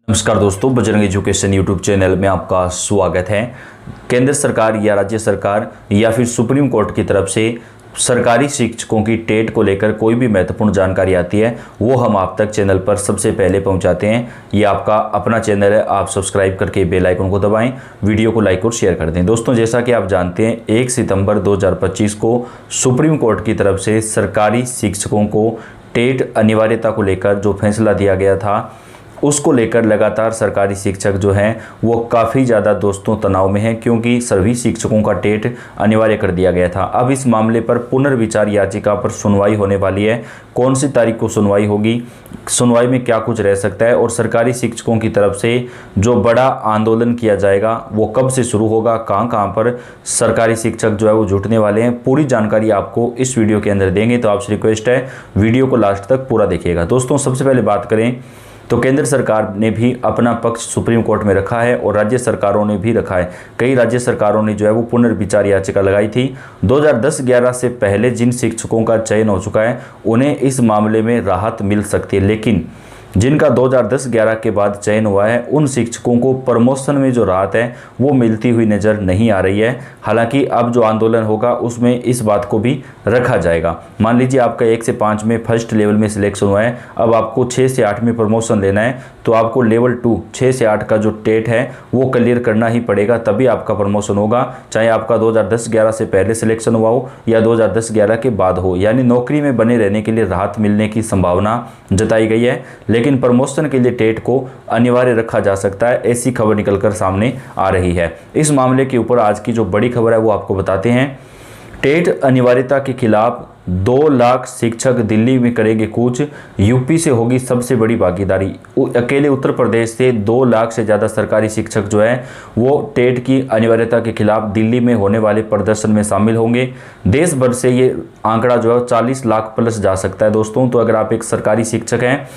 नमस्कार दोस्तों, Bajrang education YouTube channel में आपका स्वागत है। केंद्र सरकार या राज्य सरकार या फिर सुप्रीम कोर्ट की तरफ से सरकारी शिक्षकों की टेट को लेकर कोई भी महत्वपूर्ण जानकारी आती है वो हम आप तक चैनल पर सबसे पहले पहुंचाते हैं। ये आपका अपना चैनल है, आप सब्सक्राइब करके बेल आइकन को दबाएं, वीडियो को लाइक और शेयर कर दें। दोस्तों, जैसा कि आप जानते हैं 1 सितंबर 2025 को सुप्रीम कोर्ट की तरफ से सरकारी शिक्षकों को टेट अनिवार्यता को लेकर जो फैसला दिया गया था उसको लेकर लगातार सरकारी शिक्षक जो हैं वो काफ़ी ज़्यादा दोस्तों तनाव में हैं, क्योंकि सभी शिक्षकों का टेट अनिवार्य कर दिया गया था। अब इस मामले पर पुनर्विचार याचिका पर सुनवाई होने वाली है। कौन सी तारीख को सुनवाई होगी, सुनवाई में क्या कुछ रह सकता है और सरकारी शिक्षकों की तरफ से जो बड़ा आंदोलन किया जाएगा वो कब से शुरू होगा, कहाँ कहाँ पर सरकारी शिक्षक जो है वो जुटने वाले हैं, पूरी जानकारी आपको इस वीडियो के अंदर देंगे। तो आपसे रिक्वेस्ट है वीडियो को लास्ट तक पूरा देखिएगा। दोस्तों, सबसे पहले बात करें तो केंद्र सरकार ने भी अपना पक्ष सुप्रीम कोर्ट में रखा है और राज्य सरकारों ने भी रखा है। कई राज्य सरकारों ने जो है वो पुनर्विचार याचिका लगाई थी। 2010-11 से पहले जिन शिक्षकों का चयन हो चुका है उन्हें इस मामले में राहत मिल सकती है, लेकिन जिनका 2010-11 के बाद चयन हुआ है उन शिक्षकों को प्रमोशन में जो राहत है वो मिलती हुई नज़र नहीं आ रही है। हालांकि अब जो आंदोलन होगा उसमें इस बात को भी रखा जाएगा। मान लीजिए आपका 1 से 5 में फर्स्ट लेवल में सिलेक्शन हुआ है, अब आपको 6 से 8 में प्रमोशन लेना है तो आपको लेवल 2 6 से 8 का जो टेट है वो क्लियर करना ही पड़ेगा, तभी आपका प्रमोशन होगा, चाहे आपका 2010-11 से पहले सिलेक्शन हुआ हो या 2010-11 के बाद हो। यानी नौकरी में बने रहने के लिए राहत मिलने की संभावना जताई गई है, लेकिन प्रमोशन के लिए टेट को अनिवार्य रखा जा सकता है, ऐसी खबर निकलकर सामने आ रही है। इस मामले के ऊपर आज की जो बड़ी खबर है वो आपको बताते हैं। टेट अनिवार्यता के खिलाफ 2 लाख शिक्षक दिल्ली में करेंगे कूच, यूपी से होगी सबसे बड़ी भागीदारी। अकेले उत्तर प्रदेश से 2 लाख से ज़्यादा सरकारी शिक्षक जो है वो टेट की अनिवार्यता के खिलाफ दिल्ली में होने वाले प्रदर्शन में शामिल होंगे। देश भर से ये आंकड़ा जो है 40 लाख प्लस जा सकता है। दोस्तों, तो अगर आप एक सरकारी शिक्षक हैं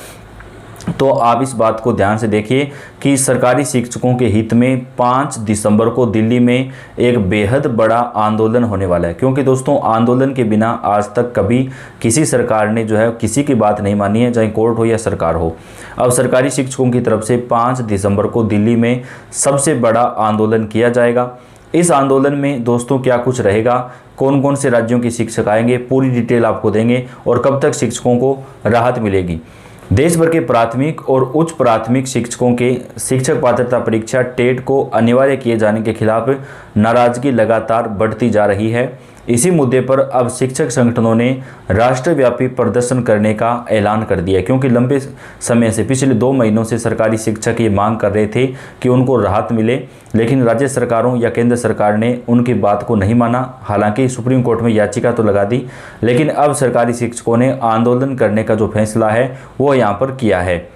तो आप इस बात को ध्यान से देखिए कि सरकारी शिक्षकों के हित में 5 दिसंबर को दिल्ली में एक बेहद बड़ा आंदोलन होने वाला है, क्योंकि दोस्तों आंदोलन के बिना आज तक कभी किसी सरकार ने जो है किसी की बात नहीं मानी है, चाहे कोर्ट हो या सरकार हो। अब सरकारी शिक्षकों की तरफ से 5 दिसंबर को दिल्ली में सबसे बड़ा आंदोलन किया जाएगा। इस आंदोलन में दोस्तों क्या कुछ रहेगा, कौन कौन से राज्यों के शिक्षक आएंगे, पूरी डिटेल आपको देंगे और कब तक शिक्षकों को राहत मिलेगी। देश भर के प्राथमिक और उच्च प्राथमिक शिक्षकों के शिक्षक पात्रता परीक्षा टेट को अनिवार्य किए जाने के खिलाफ नाराजगी लगातार बढ़ती जा रही है। इसी मुद्दे पर अब शिक्षक संगठनों ने राष्ट्रव्यापी प्रदर्शन करने का ऐलान कर दिया, क्योंकि लंबे समय से पिछले 2 महीनों से सरकारी शिक्षक ये मांग कर रहे थे कि उनको राहत मिले, लेकिन राज्य सरकारों या केंद्र सरकार ने उनकी बात को नहीं माना। हालांकि सुप्रीम कोर्ट में याचिका तो लगा दी, लेकिन अब सरकारी शिक्षकों ने आंदोलन करने का जो फैसला है वो यहाँ पर किया है।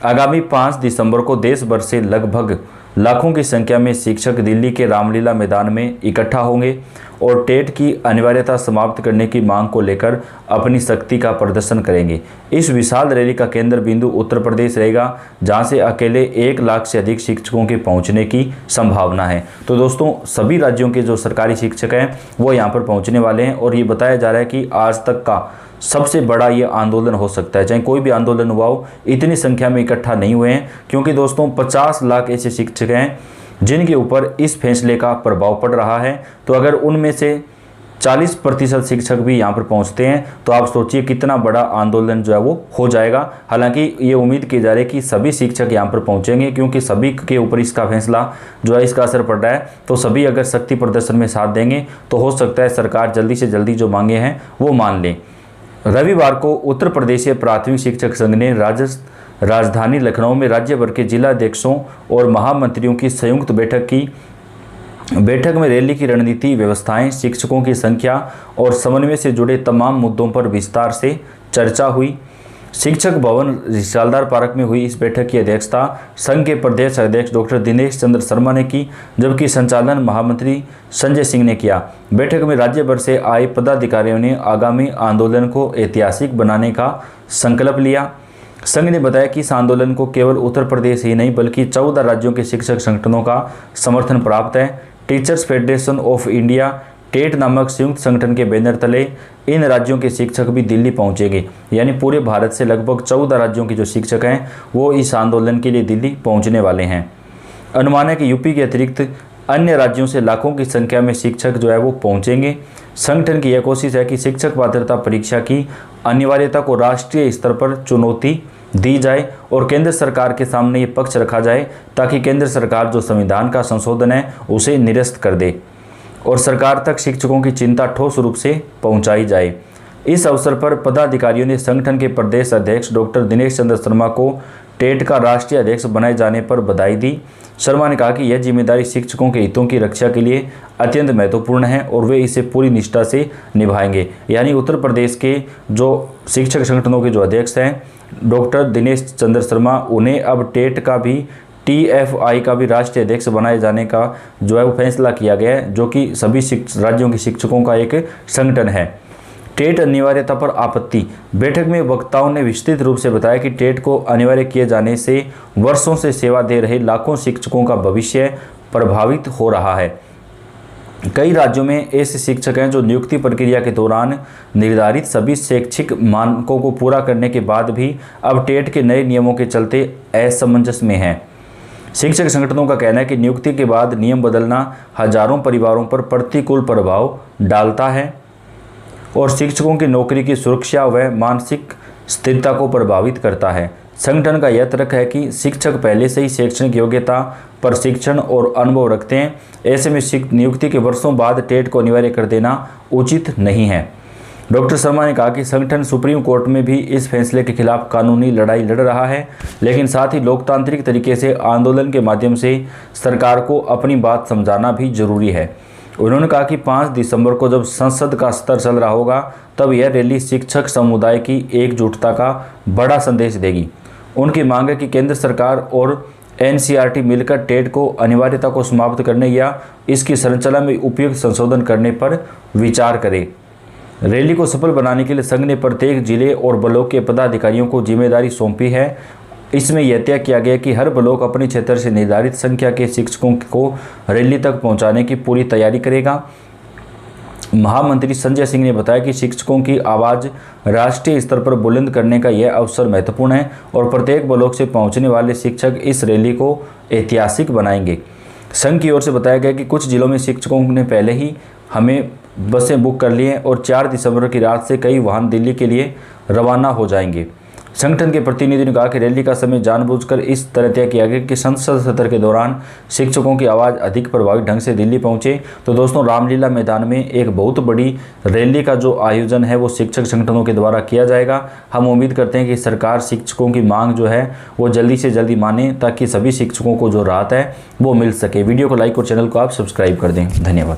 आगामी 5 दिसंबर को देश भर से लगभग लाखों की संख्या में शिक्षक दिल्ली के रामलीला मैदान में इकट्ठा होंगे और टेट की अनिवार्यता समाप्त करने की मांग को लेकर अपनी शक्ति का प्रदर्शन करेंगे। इस विशाल रैली का केंद्र बिंदु उत्तर प्रदेश रहेगा, जहां से अकेले 1 लाख से अधिक शिक्षकों के पहुंचने की संभावना है। तो दोस्तों, सभी राज्यों के जो सरकारी शिक्षक हैं वो यहां पर पहुंचने वाले हैं और ये बताया जा रहा है कि आज तक का सबसे बड़ा ये आंदोलन हो सकता है। चाहे कोई भी आंदोलन हुआ हो, इतनी संख्या में इकट्ठा नहीं हुए हैं, क्योंकि दोस्तों 50 लाख ऐसे शिक्षक हैं जिनके ऊपर इस फैसले का प्रभाव पड़ रहा है। तो अगर उनमें से 40% शिक्षक भी यहाँ पर पहुँचते हैं तो आप सोचिए कितना बड़ा आंदोलन जो है वो हो जाएगा। हालांकि ये उम्मीद की जा रही है कि सभी शिक्षक यहाँ पर पहुँचेंगे, क्योंकि सभी के ऊपर इसका फैसला जो है इसका असर पड़ रहा है। तो सभी अगर शक्ति प्रदर्शन में साथ देंगे तो हो सकता है सरकार जल्दी से जल्दी जो मांगे हैं वो मान लें। रविवार को उत्तर प्रदेशीय प्राथमिक शिक्षक संघ ने राजधानी लखनऊ में राज्य भर के जिलाध्यक्षों और महामंत्रियों की संयुक्त बैठक में रैली की रणनीति, व्यवस्थाएं, शिक्षकों की संख्या और समन्वय से जुड़े तमाम मुद्दों पर विस्तार से चर्चा हुई। शिक्षक भवन रिसालदार पार्क में हुई इस बैठक की अध्यक्षता संघ के प्रदेश अध्यक्ष डॉक्टर दिनेश चंद्र शर्मा ने की, जबकि संचालन महामंत्री संजय सिंह ने किया। बैठक में राज्य भर से आए पदाधिकारियों ने आगामी आंदोलन को ऐतिहासिक बनाने का संकल्प लिया। संघ ने बताया कि इस आंदोलन को केवल उत्तर प्रदेश ही नहीं बल्कि 14 राज्यों के शिक्षक संगठनों का समर्थन प्राप्त है। टीचर्स फेडरेशन ऑफ इंडिया टेट नामक संयुक्त संगठन के बैनर तले इन राज्यों के शिक्षक भी दिल्ली पहुंचेंगे। यानी पूरे भारत से लगभग 14 राज्यों के जो शिक्षक हैं वो इस आंदोलन के लिए दिल्ली पहुंचने वाले हैं। अनुमान है कि यूपी के अतिरिक्त अन्य राज्यों से लाखों की संख्या में शिक्षक जो है वो पहुंचेंगे। संगठन की यह कोशिश है कि शिक्षक पात्रता परीक्षा की अनिवार्यता को राष्ट्रीय स्तर पर चुनौती दी जाए और केंद्र सरकार के सामने ये पक्ष रखा जाए ताकि केंद्र सरकार जो संविधान का संशोधन है उसे निरस्त कर दे और सरकार तक शिक्षकों की चिंता ठोस रूप से पहुंचाई जाए। इस अवसर पर पदाधिकारियों ने संगठन के प्रदेश अध्यक्ष डॉक्टर दिनेश चंद्र शर्मा को टेट का राष्ट्रीय अध्यक्ष बनाए जाने पर बधाई दी। शर्मा ने कहा कि यह जिम्मेदारी शिक्षकों के हितों की रक्षा के लिए अत्यंत महत्वपूर्ण है और वे इसे पूरी निष्ठा से निभाएंगे। यानी उत्तर प्रदेश के जो शिक्षक संगठनों के जो अध्यक्ष हैं डॉक्टर दिनेश चंद्र शर्मा, उन्हें अब टेट का भी TFI का भी राष्ट्रीय अध्यक्ष बनाए जाने का जो है वो फैसला किया गया है, जो कि सभी राज्यों के शिक्षकों का एक संगठन है। टेट अनिवार्यता पर आपत्ति। बैठक में वक्ताओं ने विस्तृत रूप से बताया कि टेट को अनिवार्य किए जाने से वर्षों से सेवा दे रहे लाखों शिक्षकों का भविष्य प्रभावित हो रहा है। कई राज्यों में ऐसे शिक्षक हैं जो नियुक्ति प्रक्रिया के दौरान निर्धारित सभी शैक्षिक मानकों को पूरा करने के बाद भी अब टेट के नए नियमों के चलते असमंजस में हैं। शिक्षक संगठनों का कहना है कि नियुक्ति के बाद नियम बदलना हजारों परिवारों पर प्रतिकूल प्रभाव डालता है और शिक्षकों की नौकरी की सुरक्षा व मानसिक स्थिरता को प्रभावित करता है। संगठन का यह तर्क है कि शिक्षक पहले से ही शैक्षणिक योग्यता, प्रशिक्षण और अनुभव रखते हैं। ऐसे में नियुक्ति के वर्षों बाद टेट को अनिवार्य कर देना उचित नहीं है। डॉक्टर शर्मा ने कहा कि संगठन सुप्रीम कोर्ट में भी इस फैसले के खिलाफ कानूनी लड़ाई लड़ रहा है, लेकिन साथ ही लोकतांत्रिक तरीके से आंदोलन के माध्यम से सरकार को अपनी बात समझाना भी जरूरी है। उन्होंने कहा कि 5 दिसंबर को जब संसद का सत्र चल रहा होगा तब यह रैली शिक्षक समुदाय की एकजुटता का बड़ा संदेश देगी। उनकी मांग है कि केंद्र सरकार और NCERT मिलकर टेट को अनिवार्यता को समाप्त करने या इसकी संरचना में उपयुक्त संशोधन करने पर विचार करे। रैली को सफल बनाने के लिए संघ ने प्रत्येक जिले और ब्लॉक के पदाधिकारियों को जिम्मेदारी सौंपी है। इसमें यह तय किया गया कि हर ब्लॉक अपने क्षेत्र से निर्धारित संख्या के शिक्षकों को रैली तक पहुंचाने की पूरी तैयारी करेगा। महामंत्री संजय सिंह ने बताया कि शिक्षकों की आवाज़ राष्ट्रीय स्तर पर बुलंद करने का यह अवसर महत्वपूर्ण है और प्रत्येक ब्लॉक से पहुंचने वाले शिक्षक इस रैली को ऐतिहासिक बनाएंगे। संघ की ओर से बताया गया कि कुछ जिलों में शिक्षकों ने पहले ही हमें बसें बुक कर ली हैं और 4 दिसंबर की रात से कई वाहन दिल्ली के लिए रवाना हो जाएंगे। संगठन के प्रतिनिधि ने कहा कि रैली का समय जानबूझकर इस तरह तय किया गया कि संसद सत्र के दौरान शिक्षकों की आवाज़ अधिक प्रभावी ढंग से दिल्ली पहुंचे। तो दोस्तों, रामलीला मैदान में एक बहुत बड़ी रैली का जो आयोजन है वो शिक्षक संगठनों के द्वारा किया जाएगा। हम उम्मीद करते हैं कि सरकार शिक्षकों की मांग जो है वो जल्दी से जल्दी माने ताकि सभी शिक्षकों को जो राहत है वो मिल सके। वीडियो को लाइक और चैनल को आप सब्सक्राइब कर दें। धन्यवाद।